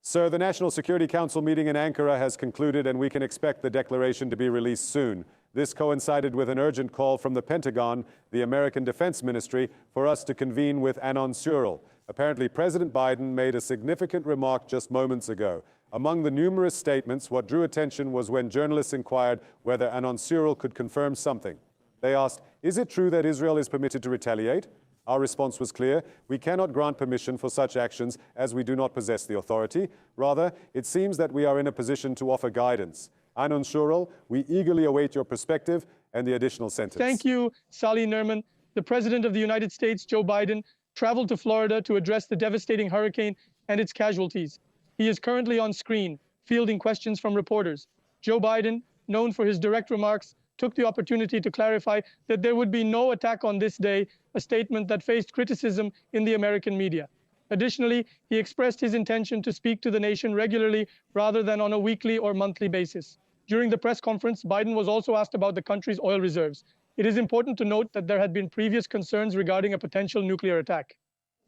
Sir, the National Security Council meeting in Ankara has concluded, and we can expect the declaration to be released soon. This coincided with an urgent call from the Pentagon, the American Defense Ministry, for us to convene with Anon Surel. Apparently, President Biden made a significant remark just moments ago. Among the numerous statements, what drew attention was when journalists inquired whether Anon Surel could confirm something. They asked, "Is it true that Israel is permitted to retaliate?" Our response was clear: we cannot grant permission for such actions as we do not possess the authority. Rather, it seems that we are in a position to offer guidance. Anon Surel, we eagerly await your perspective and the additional sentence. Thank you, Sally Nerman. The President of the United States, Joe Biden, traveled to Florida to address the devastating hurricane and its casualties. He is currently on screen, fielding questions from reporters. Joe Biden, known for his direct remarks, took the opportunity to clarify that there would be no attack on this day, a statement that faced criticism in the American media. Additionally, he expressed his intention to speak to the nation regularly rather than on a weekly or monthly basis. During the press conference, Biden was also asked about the country's oil reserves. It is important to note that there had been previous concerns regarding a potential nuclear attack.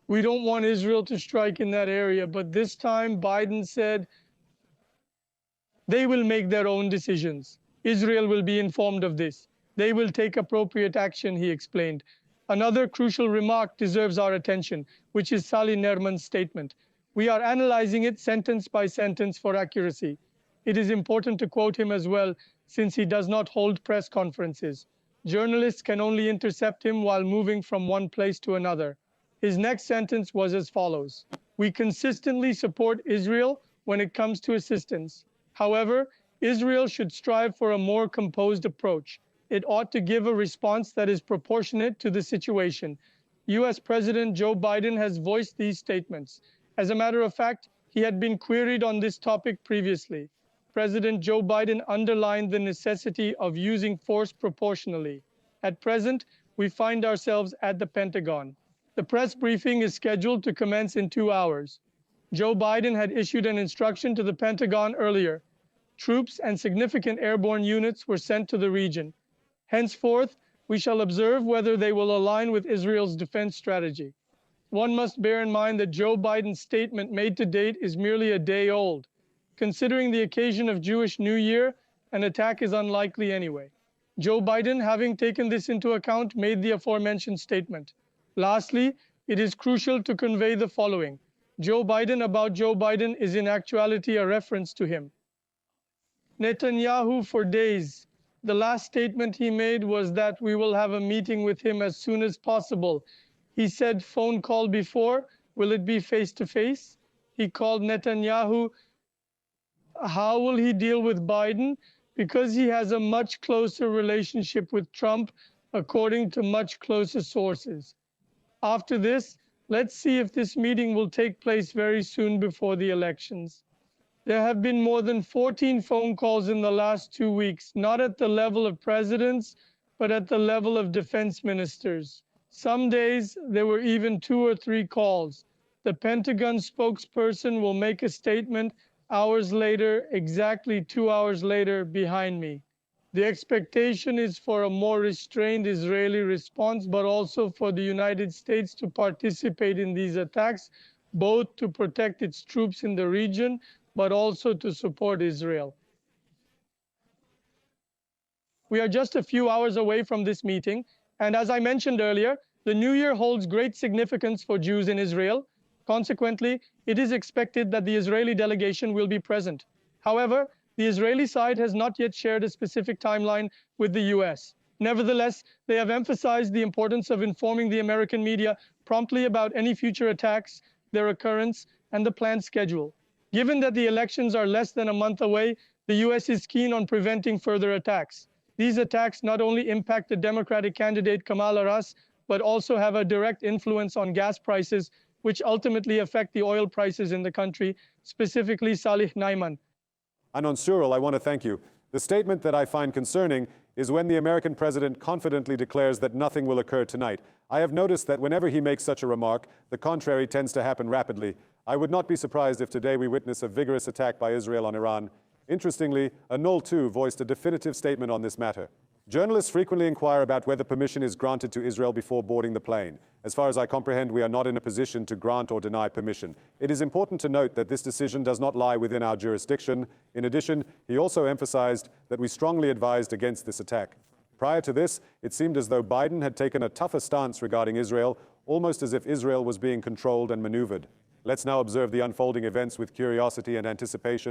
We don't want Israel to strike in that area, but this time Biden said they will make their own decisions. Israel will be informed of this. They will take appropriate action, he explained. Another crucial remark deserves our attention, which is Sally Nerman's statement. We are analyzing it sentence by sentence for accuracy. It is important to quote him as well, since he does not hold press conferences. Journalists can only intercept him while moving from one place to another. His next sentence was as follows: "We consistently support Israel when it comes to assistance. However, Israel should strive for a more composed approach. It ought to give a response that is proportionate to the situation." US President Joe Biden has voiced these statements. As a matter of fact, he had been queried on this topic previously. President Joe Biden underlined the necessity of using force proportionally. At present, we find ourselves at the Pentagon. The press briefing is scheduled to commence in 2 hours. Joe Biden had issued an instruction to the Pentagon earlier. Troops and significant airborne units were sent to the region. Henceforth, we shall observe whether they will align with Israel's defense strategy. One must bear in mind that Joe Biden's statement made to date is merely a day old. Considering the occasion of Jewish New Year, an attack is unlikely anyway. Joe Biden, having taken this into account, made the aforementioned statement. Lastly, it is crucial to convey the following. Joe Biden about Joe Biden is in actuality a reference to him. Netanyahu for days. The last statement he made was that we will have a meeting with him as soon as possible. He said phone call before. Will it be face to face? He called Netanyahu. How will he deal with Biden? Because he has a much closer relationship with Trump, according to much closer sources. After this, let's see if this meeting will take place very soon before the elections. There have been more than 14 phone calls in the last 2 weeks, not at the level of presidents, but at the level of defense ministers. Some days, there were even 2 or 3 calls. The Pentagon spokesperson will make a statement hours later, exactly 2 hours later, behind me. The expectation is for a more restrained Israeli response, but also for the United States to participate in these attacks, both to protect its troops in the region, but also to support Israel. We are just a few hours away from this meeting, and as I mentioned earlier, the New Year holds great significance for Jews in Israel. Consequently, it is expected that the Israeli delegation will be present. However, the Israeli side has not yet shared a specific timeline with the US. Nevertheless, they have emphasized the importance of informing the American media promptly about any future attacks, their occurrence, and the planned schedule. Given that the elections are less than a month away, the US is keen on preventing further attacks. These attacks not only impact the Democratic candidate Kamala Harris, but also have a direct influence on gas prices, which ultimately affect the oil prices in the country, specifically Salih Naiman. Anon Surel, I want to thank you. The statement that I find concerning is when the American president confidently declares that nothing will occur tonight. I have noticed that whenever he makes such a remark, the contrary tends to happen rapidly. I would not be surprised if today we witness a vigorous attack by Israel on Iran. Interestingly, Anol too voiced a definitive statement on this matter. Journalists frequently inquire about whether permission is granted to Israel before boarding the plane. As far as I comprehend, we are not in a position to grant or deny permission. It is important to note that this decision does not lie within our jurisdiction. In addition, he also emphasized that we strongly advised against this attack. Prior to this, it seemed as though Biden had taken a tougher stance regarding Israel, almost as if Israel was being controlled and maneuvered. Let's now observe the unfolding events with curiosity and anticipation.